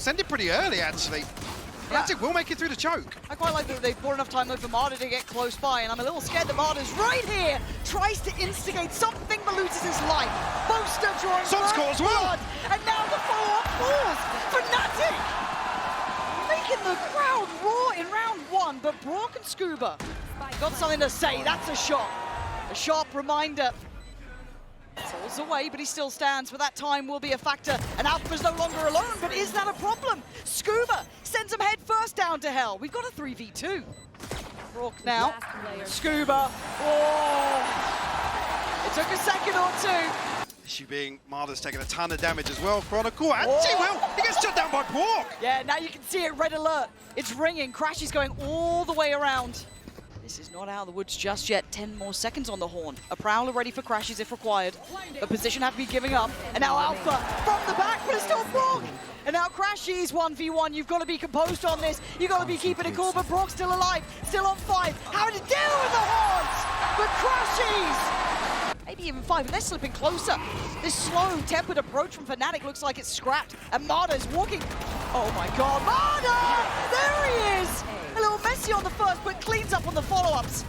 send it pretty early, actually. Fnatic will make it through the choke. I quite like that they've bought enough time though for Marder to get close by, and I'm a little scared that Marder's right here, tries to instigate something but loses his life. Boaster drawing Sunscore as well. blood, and now the follow-up falls. Fnatic making the crowd roar in round one, but Brock and Scuba got something to say. That's a shot. A sharp reminder. Falls away, but he still stands, but that time will be a factor. And Alpha's no longer alone, but is that a problem? Scuba sends him head first down to hell. We've got a 3v2. Brock now. Scuba. Oh! It took a second or two. Issue being Marder's taking a ton of damage as well. Chronicle, and he will. He gets shut down by Brock. Yeah, now you can see it, red alert. It's ringing. Crash is going all the way around. This is not out of the woods just yet. 10 more seconds on the horn. A Prowler ready for crashes if required. The position have to be giving up. And now Alpha from the back, but it's still Brock. And now Crashies 1v1. You've got to be composed on this. You've got to be keeping it cool, but Brock's still alive, still on 5. Having to deal with the horns, but Crashies. Maybe even 5, and they're slipping closer. This slow, tempered approach from Fnatic looks like it's scrapped. And Marder's walking. Oh my God, Marder! There he is! A little messy on the first, but cleans up on the follow-ups.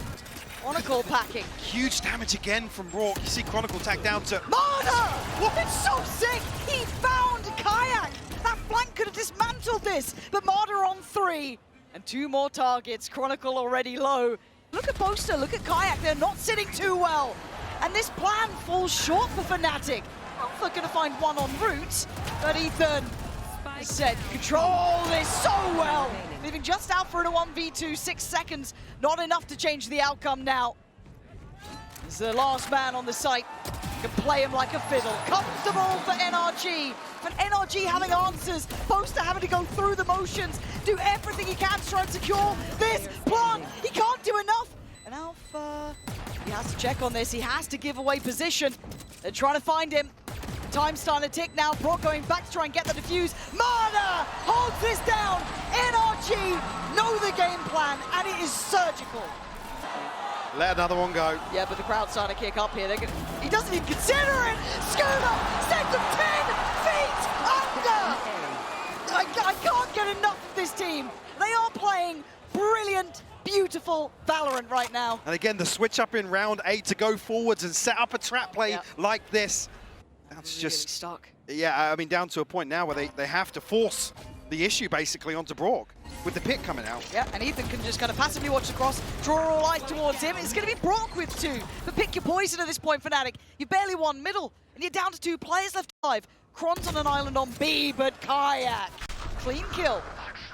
Chronicle packing. Huge damage again from Brock. You see Chronicle tack down to Marder! It's so sick! He found Kayak! That flank could have dismantled this, but Marder on 3. And 2 more targets. Chronicle already low. Look at Boaster, look at Kayak. They're not sitting too well. And this plan falls short for Fnatic. Alpha gonna find one en route, but Ethan said control this so well. Leaving just Alpha in a 1v2, 6 seconds. Not enough to change the outcome now. He's the last man on the site. Can play him like a fiddle. Comfortable for NRG. But NRG having answers. Boaster having to go through the motions. Do everything he can to try and secure this plan. He can't do enough. And Alpha, he has to check on this. He has to give away position. They're trying to find him. Time's starting to tick now. Brock going back to try and get the defuse. Marder holds this down. NRG know the game plan, and it is surgical. let another one go. Yeah, but the crowd's starting to kick up here. He doesn't even consider it. Scuba sends him 10 feet under. I can't get enough of this team. They are playing brilliant, beautiful Valorant right now. And again, the switch up in round 8 to go forwards and set up a trap play like this. That's just stuck. Yeah, I mean, down to a point now where they have to force the issue basically onto Brock with the pick coming out. Yeah, and Ethan can just kind of passively watch the cross, draw all eyes towards him. It's going to be Brock with 2. But pick your poison at this point, Fnatic. You barely won middle, and you're down to 2 players left alive. Kron's on an island on B, but Kayak. Clean kill.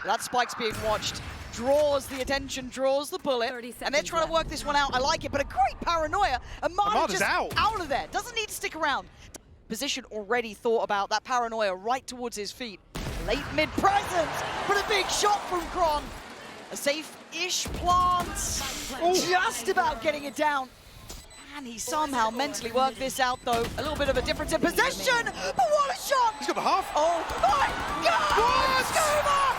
That spike's being watched. Draws the attention, draws the bullet, and they're trying to work this one out. I like it, but a great paranoia. And Marder's just out of there. Doesn't need to stick around. Position already thought about. That paranoia right towards his feet. Late mid presence, but a big shot from Kron. A safe-ish plant. Just about getting it down. And he somehow mentally worked this out, though. A little bit of a difference in possession, but what a shot! He's got the half. Oh my God! Scuba!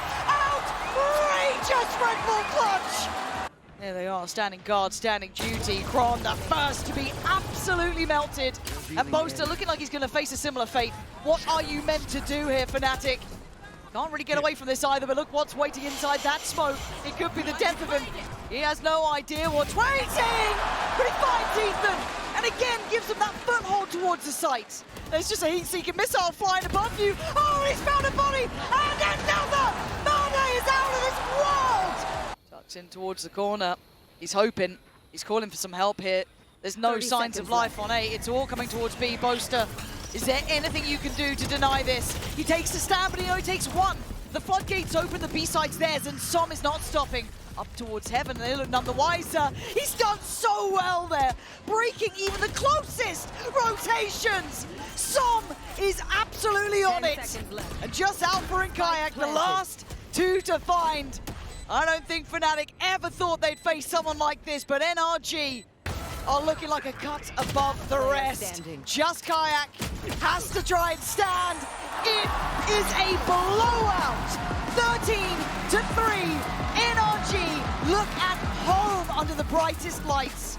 Outrageous Red Bull clutch! There they are, standing guard, standing duty. Kron, the first to be absolutely melted. And Boaster looking like he's going to face a similar fate. What are you meant to do here, Fnatic? Can't really get away from this either, but look what's waiting inside that smoke. It could be the death of him. He has no idea what's waiting! But he finds Ethan, and again gives him that foothold towards the site. There's just a heat-seeking missile flying above you. Oh, he's found a body, and another! Marder is out of this world! Tucks in towards the corner. He's hoping. He's calling for some help here. There's no signs of life on A. It's all coming towards B. Boaster, is there anything you can do to deny this? He takes the stand, but he only takes 1. The floodgates open, the B side's theirs, and Som is not stopping. Up towards heaven, and they look none the wiser. He's done so well there, breaking even the closest rotations. Som is absolutely on it. And just Alpha and Kayak, the last 2 to find. I don't think Fnatic ever thought they'd face someone like this, but NRG are looking like a cut above the rest. Just Kayak has to try and stand. It is a blowout. 13-3. NRG look at home under the brightest lights.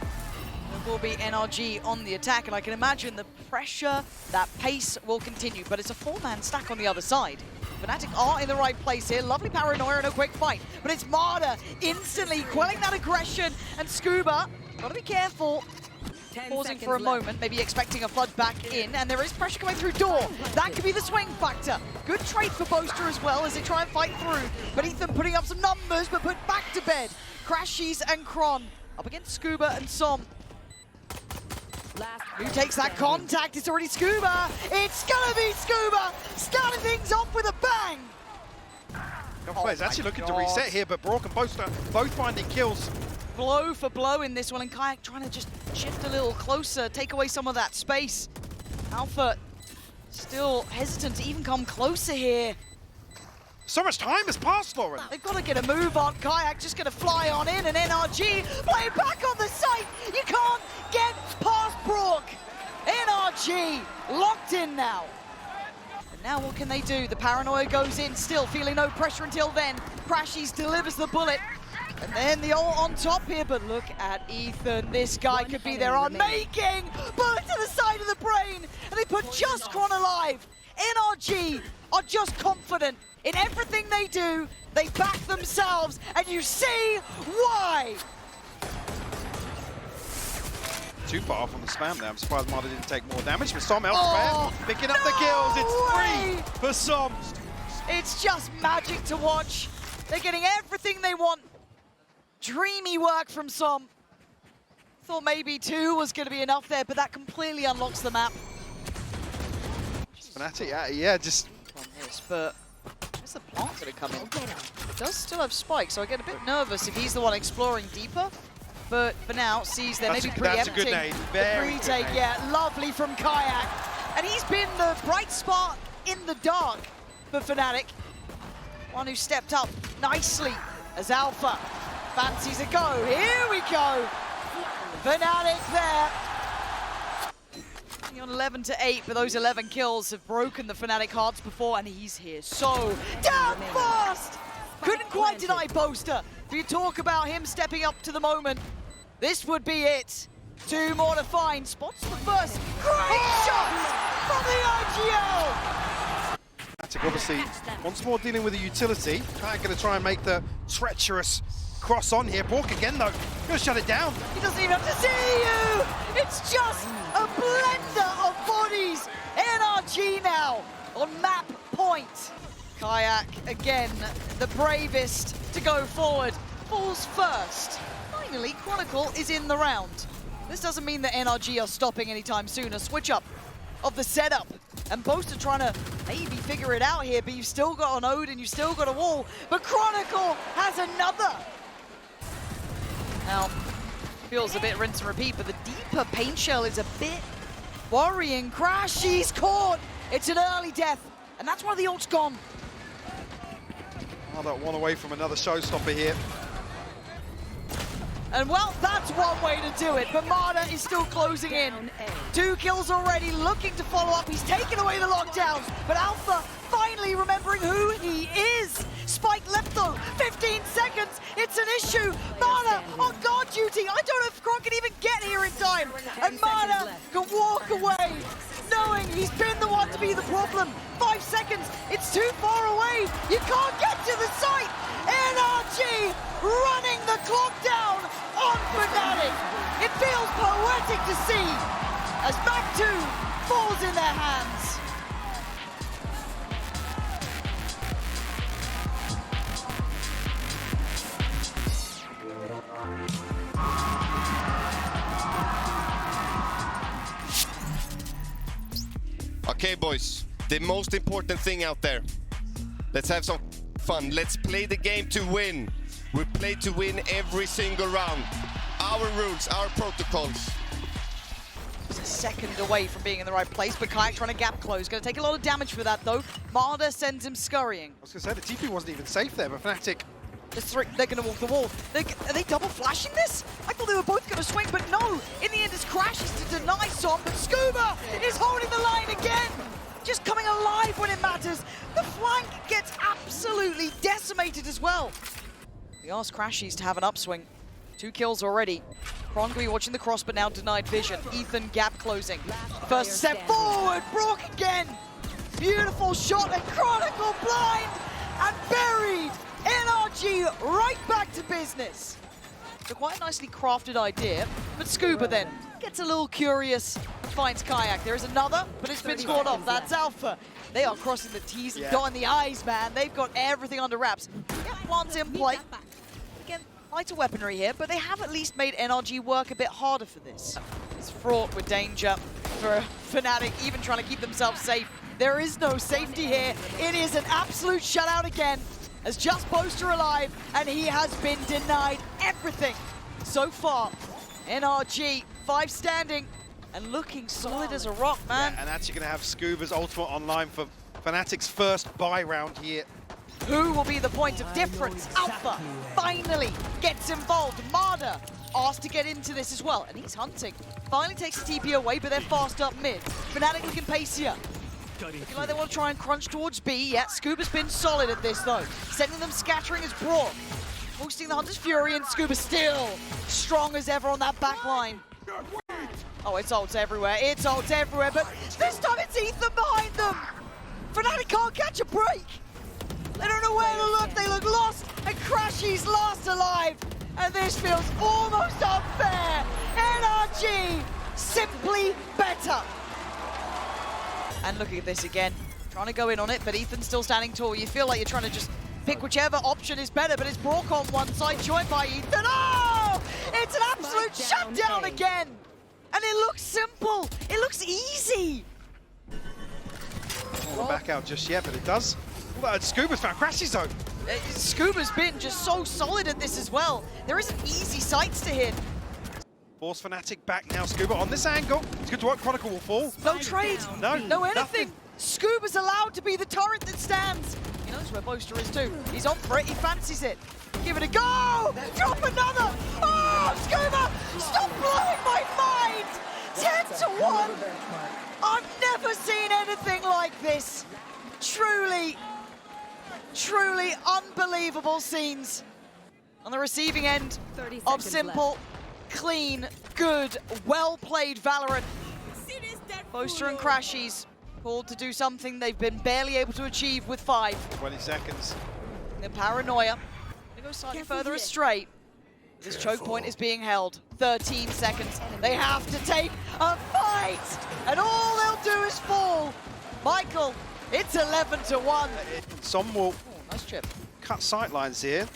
will be NRG on the attack, and I can imagine the pressure, that pace will continue, but it's a 4-man stack on the other side. Fnatic are in the right place here. Lovely paranoia and a quick fight, but it's Marder instantly quelling that aggression, and Scuba, gotta be careful. Pausing for a moment, maybe expecting a flood back in, and there is pressure coming through door. That could be the swing factor. Good trade for Boaster as well as they try and fight through. But Ethan putting up some numbers, but put back to bed. Crashies and Kron up against Scuba and Som. Who takes that contact? It's already Scuba. It's gonna be Scuba, starting things off with a bang. Players actually looking to reset here, but Brock and Boaster both finding kills. Blow for blow in this one, and Kayak trying to just shift a little closer, take away some of that space. Alpha still hesitant to even come closer here. So much time has passed, Lauren. They've got to get a move on. Kayak just going to fly on in, and NRG play back on the site. You can't get past Brock. NRG locked in now. And now what can they do? The paranoia goes in, still feeling no pressure until then. Crashies delivers the bullet. And then the ult on top here, but look at Ethan. This guy could be their unmaking. Bullet to the side of the brain, and they put just Kron alive. NRG are just confident in everything they do. They back themselves, and you see why. Too far off on the spam there. I'm surprised Marder didn't take more damage, but Som elsewhere, picking up the kills. It's 3 for Som. It's just magic to watch. They're getting everything they want. Dreamy work from Som. Thought maybe 2 was going to be enough there, but that completely unlocks the map. Fnatic, yeah, just... On this, but where's the plant going to come in? It does still have spikes, so I get a bit nervous if he's the one exploring deeper. But for now, sees they're maybe preempting. That's a good nade. Very the retake, yeah, lovely from Kayak. And he's been the bright spot in the dark for Fnatic. One who stepped up nicely as Alpha fancies a go. Here we go. Fnatic there. On 11-8, but those 11 kills have broken the Fnatic hearts before, and he's here so damn fast. Couldn't quite deny Boaster. If you talk about him stepping up to the moment, this would be it. 2 more to find. Spots the first. Great shot from the IGL. Fnatic obviously once more dealing with the utility. Kayak going to try and make the treacherous cross on here. Bork again though, gonna shut it down. He doesn't even have to see you. It's just a blender of bodies. NRG now on map point. Kayak again, the bravest to go forward. Falls first. Finally, Chronicle is in the round. This doesn't mean that NRG are stopping anytime soon. A switch up of the setup. And Boaster trying to maybe figure it out here, but you've still got an Ode and you've still got a wall. But Chronicle has another. Now, feels a bit rinse and repeat, but the deeper paint shell is a bit worrying. Crash, he's caught. It's an early death, and that's why the ult's gone. Oh, that one away from another showstopper here. And well, that's one way to do it, but Marder is still closing in. 2 kills already, looking to follow up. He's taken away the lockdown, but Alpha finally remembering who he is. Spike left though, 15 seconds, it's an issue. Marder on guard duty. I don't know if Kron can even get here in time. And Marder can walk away, knowing he's been the one to be the problem. 5 seconds, it's too far away. You can't get to the site. NRG running the clock down on Fnatic. It feels poetic to see as map 2 falls in their hands. Okay, boys, the most important thing out there. Let's have some fun. Let's play the game to win. We play to win every single round. Our rules, our protocols. He's a second away from being in the right place, but Kayak trying to gap close. Going to take a lot of damage for that, though. Marder sends him scurrying. I was going to say, the TP wasn't even safe there, but Fnatic... They're going to walk the wall. Are they double flashing this? I thought they were both going to swing, but no. In the end, it's Crashes to deny Som, but Scuba is holding the line again. Just coming alive when it matters. The flank gets absolutely decimated as well. We asked Crashies to have an upswing. 2 kills already. Kron going to be watching the cross, but now denied vision. Ethan gap closing. First step forward, Brook again. Beautiful shot, and Chronicle blind and buried. NRG right back to business. So quite a nicely crafted idea, but Scuba then gets a little curious, finds Kayak. There is another, but it's been scored off. That's Alpha. They are crossing the T's and dotting the I's, man. They've got everything under wraps. Yeah, plants in play. Again, lighter weaponry here, but they have at least made NRG work a bit harder for this. It's fraught with danger for Fnatic, even trying to keep themselves safe. There is no safety here. It is an absolute shutout again, as just Boaster alive, and he has been denied everything so far. NRG, 5 standing, and looking solid as a rock, man. Yeah, and actually going to have Scuba's ultimate online for Fnatic's first buy round here. Who will be the point of difference? Alpha finally gets involved. Marder asked to get into this as well, and he's hunting. Finally takes the TP away, but they're fast up mid. Fnatic looking pacier. Looking like they want to try and crunch towards B. Yeah, Scuba's been solid at this though. Sending them scattering as Brock. Boosting the Hunter's Fury, and Scuba still strong as ever on that back line. Oh, it's ults everywhere. It's ults everywhere, but this time it's Ethan behind them. Fnatic can't catch a break. They don't know where to look. They look lost, and Crashy's last alive. And this feels almost unfair. NRG simply better. And looking at this again, trying to go in on it, but Ethan's still standing tall. You feel like you're trying to just pick whichever option is better, but it's Brock on one side, joined by Ethan. Oh! It's an absolute shutdown again! And it looks simple. It looks easy. Not back out just yet, but it does. Well, Scuba's found Crashy's zone. Scuba's been just so solid at this as well. There isn't easy sights to hit. Force Fnatic back now. Scuba on this angle. It's good to work. Chronicle will fall. No trade. No anything. nothing. Scuba's allowed to be the turret that stands. He knows where Boaster is too. He's on for it. He fancies it. Give it a go. Drop another. Oh, Scuba! Stop blowing my mind. 10-1. I've never seen anything like this. Truly unbelievable scenes on the receiving end of simple, clean, good, well-played Valorant. Boaster and Crashies called to do something they've been barely able to achieve with 5. 20 seconds. The paranoia. They go slightly further astray. This choke point is being held. 13 seconds. They have to take a fight, and all they'll do is fall. Michael, it's 11-1. Some will Nice chip. cut sightlines here.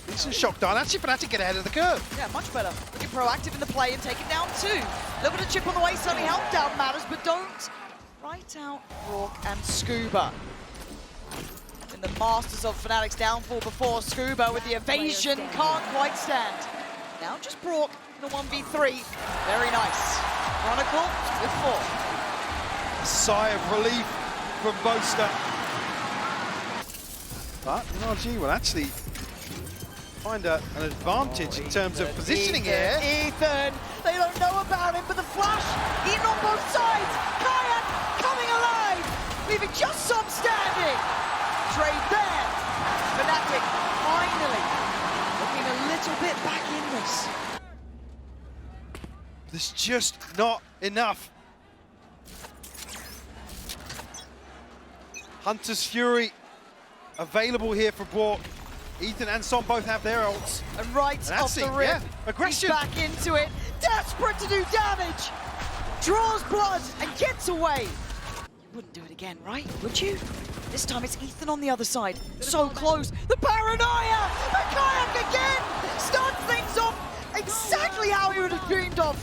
Decent shock down. Actually, Fnatic get ahead of the curve. Yeah, much better. Looking proactive in the play and take it down too. A little bit of chip on the way certainly helped out matters, but don't write out Rourke and Scuba. In the masters of Fnatic's downfall before, Scuba with the evasion can't quite stand. Now just Brock in a 1v3. Very nice. Chronicle with 4. Sigh of relief from Boaster. But NRG will actually find an advantage in terms of positioning here. Ethan, they don't know about it, but the flash, Ethan on both sides. Kayak coming alive, leaving just some standing. Trade there. Fnatic finally looking a little bit back in this. There's just not enough. Hunter's Fury available here for Brock. Ethan and Son both have their ults. And right off the rip, yeah. Aggression. he's back into it. Desperate to do damage. Draws blood and gets away. You wouldn't do it again, right? Would you? This time it's Ethan on the other side. So close. The paranoia! The Kayak again! Starts things off exactly how he would have dreamed of.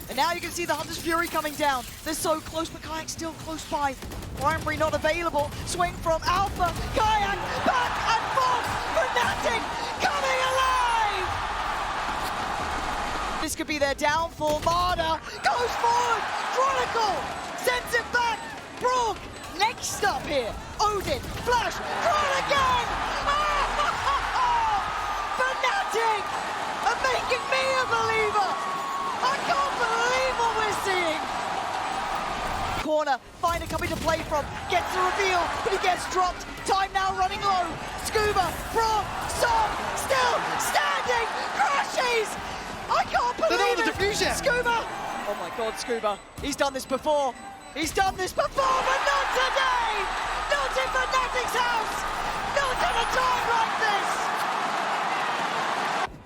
And now you can see the Hunter's Fury coming down. They're so close, but Kayak's still close by. Primary not available. Swing from Alpha. Kayak back and forth. Fnatic coming alive! This could be their downfall. Marder goes forward. Chronicle sends it back. Brook next up here. Odin, flash, Kron again! Fnatic are making me a believer! I can't believe what we're seeing! Corner, find a coming to play from, gets the reveal, but he gets dropped. Time now running low. Scuba, Brock, Son, still standing, crashes! I can't believe it! defuse yet. Scuba! Oh my god, Scuba. He's done this before. He's done this before, but not today! Not in Fnatic's house! Not at a time like this!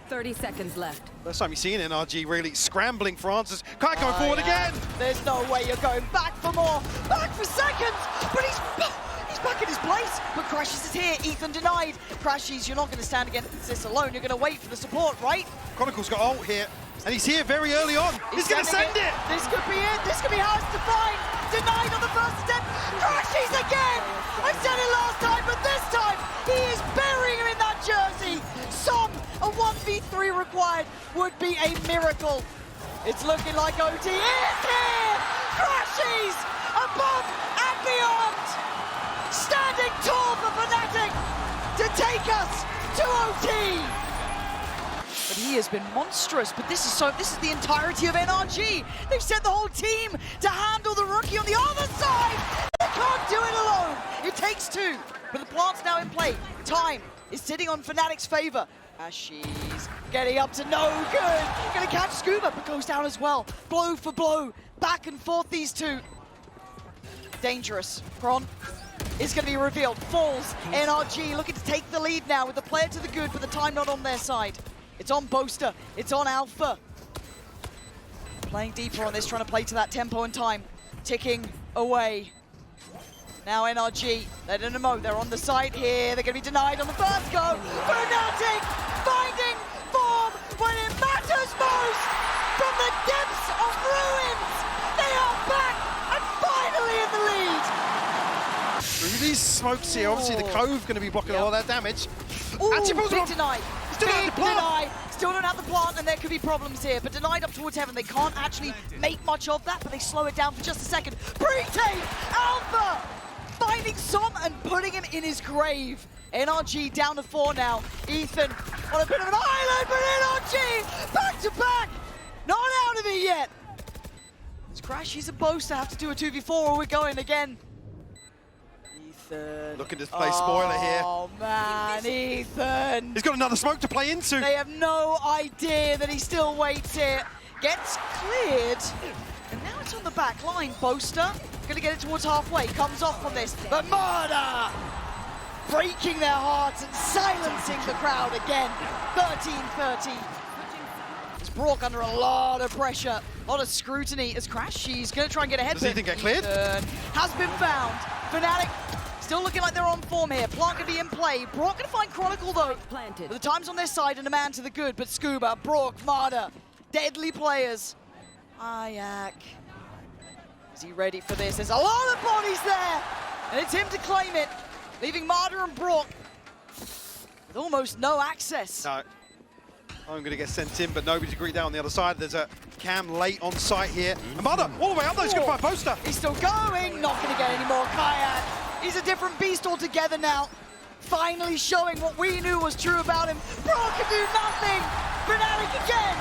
30 seconds left. First time you've seen NRG really scrambling for answers. Can't go forward again. There's no way you're going back for more. Back for seconds! But he's back in his place. But Crashes is here. Ethan denied. Crashes, you're not going to stand against this alone. You're going to wait for the support, right? Chronicle's got ult here, and he's here very early on. He's going to send it. This could be it. This could be how it's defined. Denied on the first attempt. Crashes again! I said it last time, but this time he is burying him in that jersey. Some, a 1v3 required would be a miracle. It's looking like OT is here! Crashes above and beyond! Standing tall for Fnatic to take us to OT! But he has been monstrous, but this is the entirety of NRG. They've sent the whole team to handle the rookie on the other side. They can't do it alone. It takes two, but the plant's now in play. Time is sitting on Fnatic's favor. Ashes getting up to no good. Gonna catch Scuba, but goes down as well. Blow for blow, back and forth these two. Dangerous. Kron is going to be revealed. Falls. NRG looking to take the lead now with the player to the good, but the time not on their side. It's on Boaster. It's on Alpha. Playing deeper on this, trying to play to that tempo and time. Ticking away. Now NRG, they're in a mode. They're on the side here. They're going to be denied on the first go. Fnatic finding form when it matters most. From the depths of ruins, they are back and finally in the lead. Through these smokes here, obviously the Cove going to be blocking all that damage. Ooh, Big denied. Big denied. Still don't have the plant, and there could be problems here. But denied up towards heaven. They can't actually make much of that, but they slow it down for just a second. Pre-tape! Alpha! Finding Som and putting him in his grave. NRG down to 4 now. Ethan on a bit of an island, but NRG back to back! Not out of it yet! It's Crash, he's supposed to have to do a 2v4 or we're going again. Ethan. Looking to play spoiler here. Oh man, Ethan! He's got another smoke to play into. They have no idea that he still waits here. Gets cleared, and now it's on the back line. Boaster gonna get it towards halfway, comes off from this, but Murder! Breaking their hearts and silencing the crowd again. 13-30. It's Brock under a lot of pressure, a lot of scrutiny as Crash. She's gonna try and get ahead. Does Ethan get cleared? Has been found. Fnatic still looking like they're on form here. Plant gonna be in play. Brock gonna find Chronicle though. Planted. But the time's on their side and a man to the good, but Scuba, Brock, Marder, deadly players. Ayak. Is he ready for this? There's a lot of bodies there! And it's him to claim it, leaving Marder and Brock with almost no access. No. I'm going to get sent in, but nobody's agreed down on the other side. There's a Cam late on site here. And Mother, all the way up though, he's going to find Boaster. He's still going, not going to get any more. Kayak, he's a different beast altogether now. Finally showing what we knew was true about him. Brock can do nothing. Fnatic again,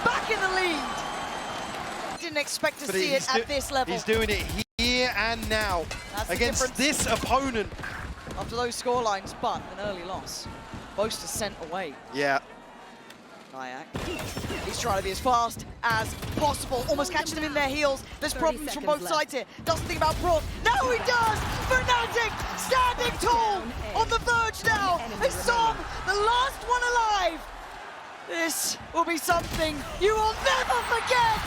back in the lead. Didn't expect to see it at this level. He's doing it here and now against this opponent. After those scorelines, but an early loss. Boaster sent away. Yeah. Kayak. He's trying to be as fast as possible, almost catching them in their heels. There's problems from both sides here. Doesn't think about Brock. No, he does! Fnatic standing tall on the verge now. They saw the last one alive. This will be something you will never forget.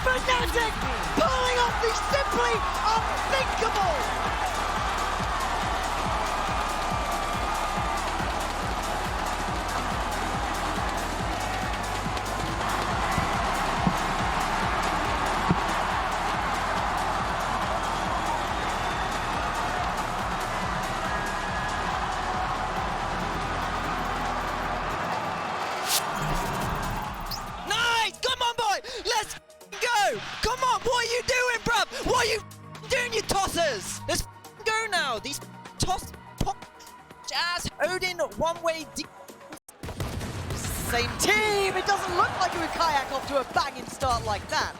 Fnatic pulling off the simply unthinkable. Come on, what are you doing, bruv? What are you doing, you tossers? Let's go now. These toss pop ass Odin one-way deep. Same team. It doesn't look like it would Kayak off to a banging start like that.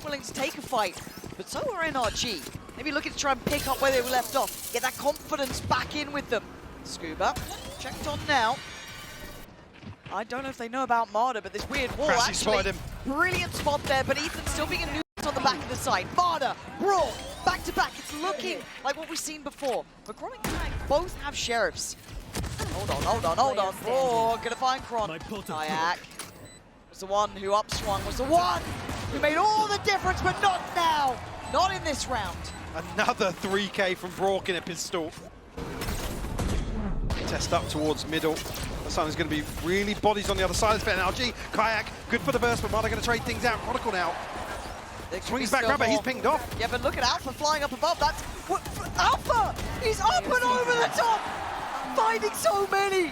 Willing to take a fight, but so are NRG. Maybe looking to try and pick up where they were left off. Get that confidence back in with them. Scuba, checked on now. I don't know if they know about Marder, but this weird wall Crashy actually spotted him. Brilliant spot there, but Ethan still being a nuisance on the back of the side. Marder, Brawl, back to back. It's looking like what we've seen before. But Kron and Kayak both have sheriffs. Hold on. Brawl gonna find Kron. Kayak was the one who upswung, was the one who made all the difference, but not now. Not in this round. Another 3K from Brock in a pistol. Test up towards middle. Something's going to be really bodies on the other side of the NRG. Kayak, good for the burst, but Marder going to trade things out. Chronicle now. Swings back grabber, he's pinged off. Yeah, but look at Alpha flying up above. That's what, Alpha! He's up and over the top! Finding so many!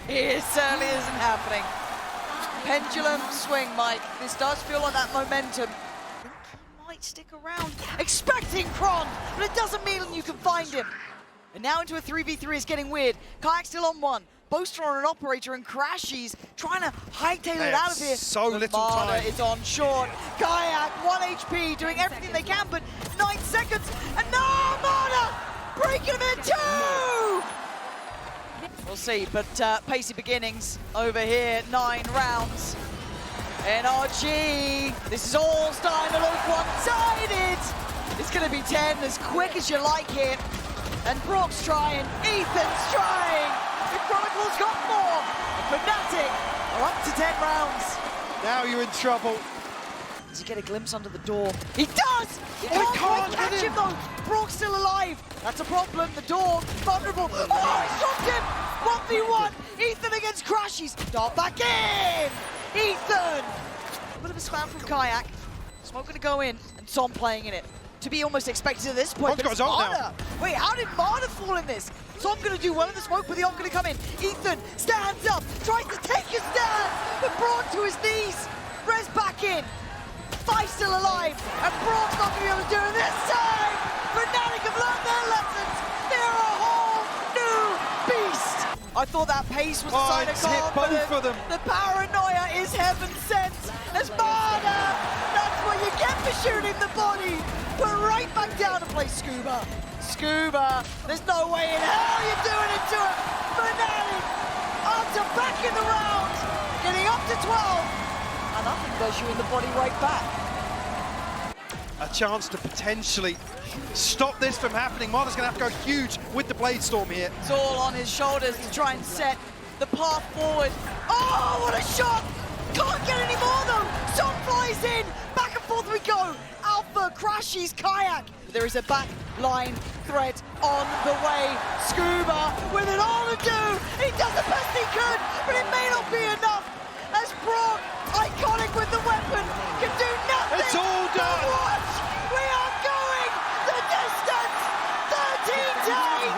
It certainly isn't happening. Pendulum swing, Mike. This does feel like that momentum. I think he might stick around. Expecting Kron, but it doesn't mean you can find him. And now into a 3v3 is getting weird. Kayak still on one. Boaster on an operator and Crashies trying to hightail it out of here. So little time. Is on short. Kayak, 1 HP, doing everything they can, but 9 seconds. And no, Marder! Breaking him in two! We'll see, but pacey beginnings over here. 9 rounds. NRG, this is all starting to look one-sided. It's going to be 10 as quick as you like here. And Brock's trying, Ethan's trying. The Chronicles got more. And Fnatic are up to 10 rounds. Now you're in trouble. Does he get a glimpse under the door? He does! He can't quite catch get him though. Brock's still alive. That's a problem. The door, vulnerable. Oh, he's dropped him! 1v1. Ethan against Crashies. Dart back in. Ethan. A bit of a spam from Kayak. Smoke gonna go in, and Som playing in it. To be almost expected at this point. Got his ult now. Wait, how did Marder fall in this? Som gonna do well in the smoke, but the ult gonna come in. Ethan stands up, tries to take a stand, but brought to his knees. Res back in. 5 still alive, and Braun's not gonna be able to do it this time. Fnatic have learned their lessons. They're a whole new beast. I thought that pace was a sign of confidence. Both of them. The paranoia is heaven sent. As Marder, that's what you get for shooting the body. Put right back down to play Scuba. Scuba, there's no way in hell you're doing it to him. Fnatic, after back in the round, getting up to 12. And I think they're shooting the body right back. A chance to potentially stop this from happening. Marder's going to have to go huge with the Blade Storm here. It's all on his shoulders to try and set the path forward. Oh, what a shot! Can't get any more though. Som flies in. Back and forth we go. Alpha, Crashies, Kayak. There is a back line threat on the way. Scuba with it all to do. He does the best he could, but it may not be enough. As Brock, iconic with the weapon, can do nothing. It's all done. Watch. We are going the distance. 13 to 8.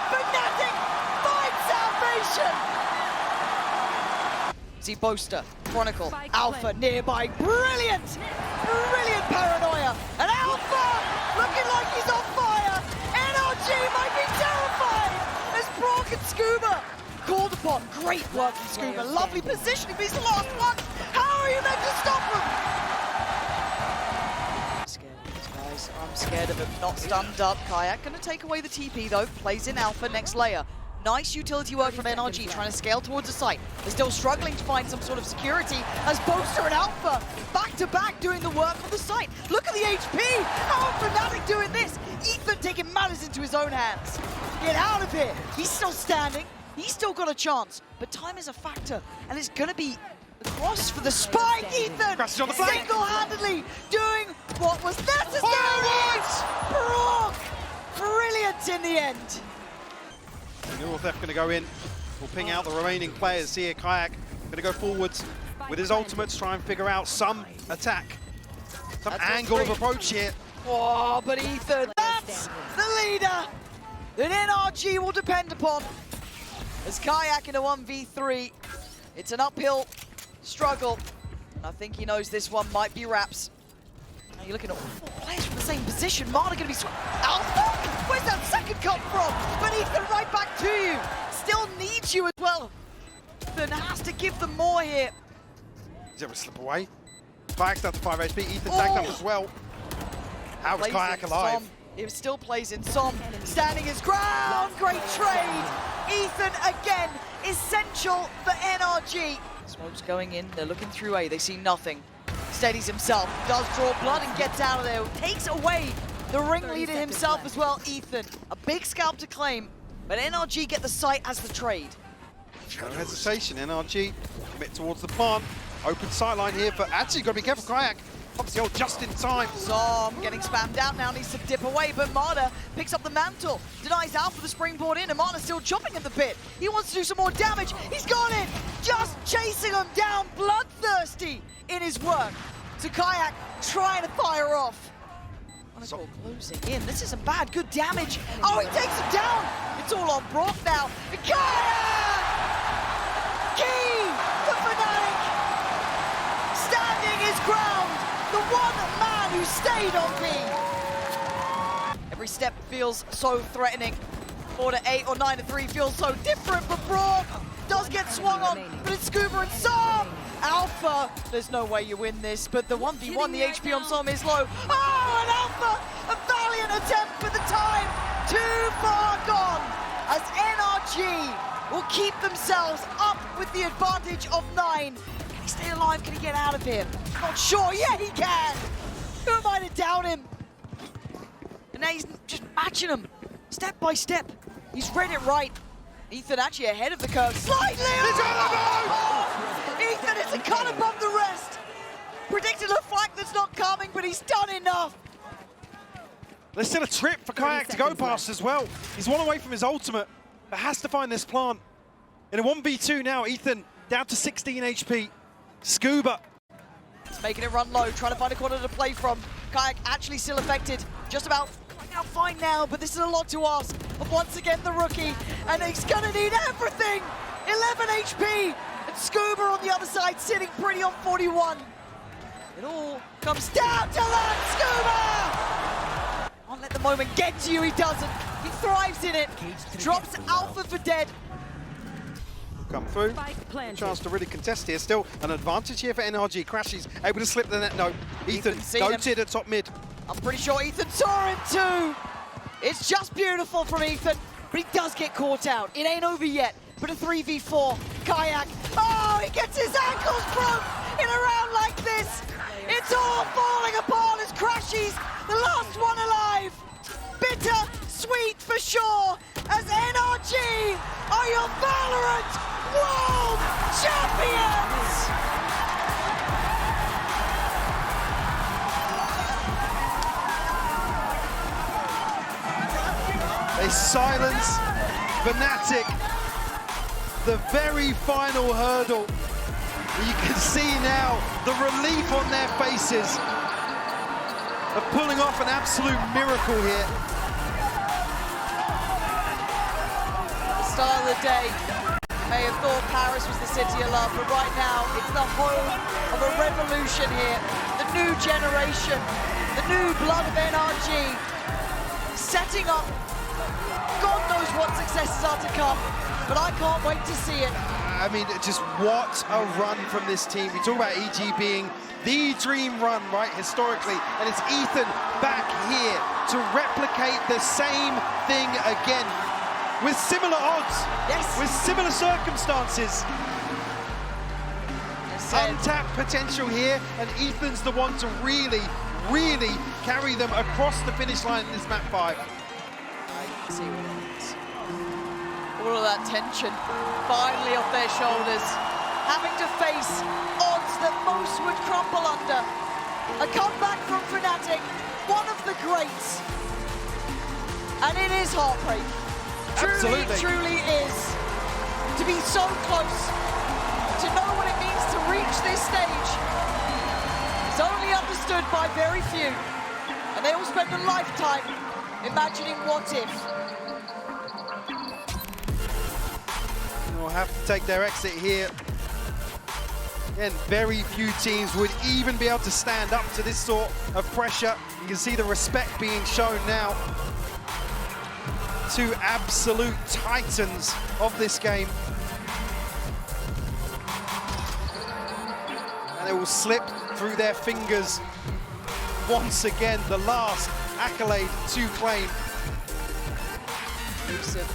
Fnatic finds salvation. See Boaster, Chronicle, Alpha nearby. Brilliant! Brilliant paranoia. And Alpha looking like he's on fire. NRG might be terrified as Brock and Scuba called upon. Great work from Scuba. Lovely positioning, but he's the last one. How are you meant to stop him? I'm scared of these guys. I'm scared of him. Not stunned up. Kayak gonna take away the TP though. Plays in Alpha next layer. Nice utility work from NRG, trying to scale towards the site. They're still struggling to find some sort of security as Boaster and Alpha back-to-back doing the work on the site. Look at the HP! How are Fnatic doing this? Ethan taking matters into his own hands. Get out of here! He's still standing. He's still got a chance. But time is a factor, and it's going to be the cross for the spike, Ethan! Crashes on the flank. Single-handedly doing what was necessary! Brock! Brilliant in the end. Neural Theft going to go in. We'll ping out the remaining players here. Kayak going to go forwards with his ultimates, try and figure out some attack, some angle of approach here. Oh, but Ethan, that's the leader that NRG will depend upon. As Kayak in a 1v3, it's an uphill struggle. And I think he knows this one might be wraps. Now you're looking at 4 players from the same position. Marder going to be Alpha! Where's that second come from? But Ethan right back to you. Still needs you as well. Ethan has to give them more here. He's able to slip away. Kayak's down to 5 HP. Ethan tagged up as well. How is Kayak alive? It still plays in Som, standing his ground. Great trade. Ethan again, essential for NRG. Smoke's going in, they're looking through A, they see nothing. Steadies himself, does draw blood and gets out of there. Takes away the ringleader himself as well, Ethan. A big scalp to claim, but NRG get the site as the trade. No hesitation, NRG commit towards the plant. Open sideline here, but actually got to be careful, Kayak. Pops the old just in time. Som getting spammed out now, needs to dip away, but Marta picks up the mantle, denies Alpha the springboard in, and Marta's still chopping at the bit. He wants to do some more damage. He's got it! Just chasing him down, bloodthirsty in his work. So Kayak trying to fire off. Monaco closing in. This isn't bad. Good damage. Oh, he takes him down. It's all on Brock now. Kayak! Key for Fnatic! Standing his ground. The one man who stayed on B. Every step feels so threatening. 4 to 8 or 9 to 3 feels so different, but Brock does get swung on, but it's Scuba and Som. Alpha, there's no way you win this, but the 1v1, the HP on Som is low. Oh, and Alpha, a valiant attempt, but the time too far gone, as NRG will keep themselves up with the advantage of 9. Can he stay alive? Can he get out of here? Not sure. Yeah, he can. Who am I to doubt him? And now he's just matching him, step by step. He's read it right. Ethan actually ahead of the curve, slightly. Ethan is a cut above the rest. Predicted a flank that's not coming, but he's done enough. There's still a trip for Kayak to go past as well. He's one away from his ultimate, but has to find this plant. In a 1v2 now, Ethan down to 16 HP. Scuba. He's making it run low, trying to find a corner to play from. Kayak actually still affected, just about coming out fine now, but this is a lot to ask of once again the rookie, and he's gonna need everything. 11 HP, and Scuba on the other side sitting pretty on 41. It all comes down to that, Scuba! Can't let the moment get to you, he doesn't. He thrives in it, drops Alpha for dead. Come through, chance to really contest here. Still an advantage here for NRG. Crashes able to slip the net. No, Ethan goated at top mid. I'm pretty sure Ethan saw him too. It's just beautiful from Ethan, but he does get caught out. It ain't over yet, but a 3v4. Kayak, oh, he gets his ankles broke in a round like this. It's all falling apart as Crashes, the last one alive. Bitter, sweet for sure, as NRG are your VALORANT World Champions! They silence Fnatic. The very final hurdle. You can see now the relief on their faces of pulling off an absolute miracle here. The start of the day, you may have thought Paris was the city of love, but right now it's the home of a revolution here. The new generation, the new blood of NRG, setting up. God knows what successes are to come, but I can't wait to see it. I mean, just what a run from this team. We talk about EG being the dream run, right, historically, and it's Ethan back here to replicate the same thing again with similar odds, yes, with similar circumstances. Untapped potential here, and Ethan's the one to really, really carry them across the finish line in this map 5. See what it is. All of that tension finally off their shoulders, having to face odds that most would crumble under. A comeback from Fnatic, one of the greats, and it is heartbreak. Truly, truly is. To be so close, to know what it means to reach this stage, is only understood by very few, and they all spend a lifetime imagining what if. Will have to take their exit here. Again, very few teams would even be able to stand up to this sort of pressure. You can see the respect being shown now. Two absolute titans of this game. And it will slip through their fingers once again, the last accolade to claim. Elusive.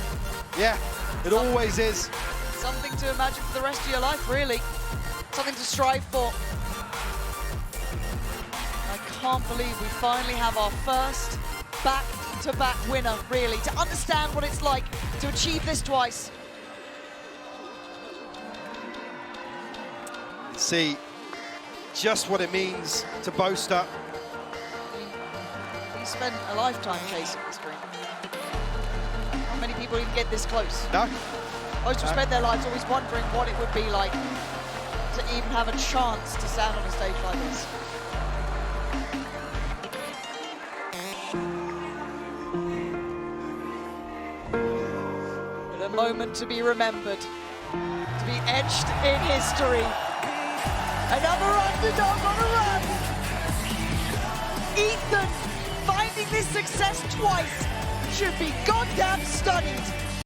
Yeah, it always is. Something to imagine for the rest of your life, really. Something to strive for. I can't believe we finally have our first back-to-back winner, really, to understand what it's like to achieve this twice. See just what it means to boast up. He spent a lifetime chasing this dream. How many people even get this close? No. Most have spent their lives always wondering what it would be like to even have a chance to stand on a stage like this. But a moment to be remembered, to be etched in history. Another underdog on a run. Ethan finding this success twice should be goddamn studied.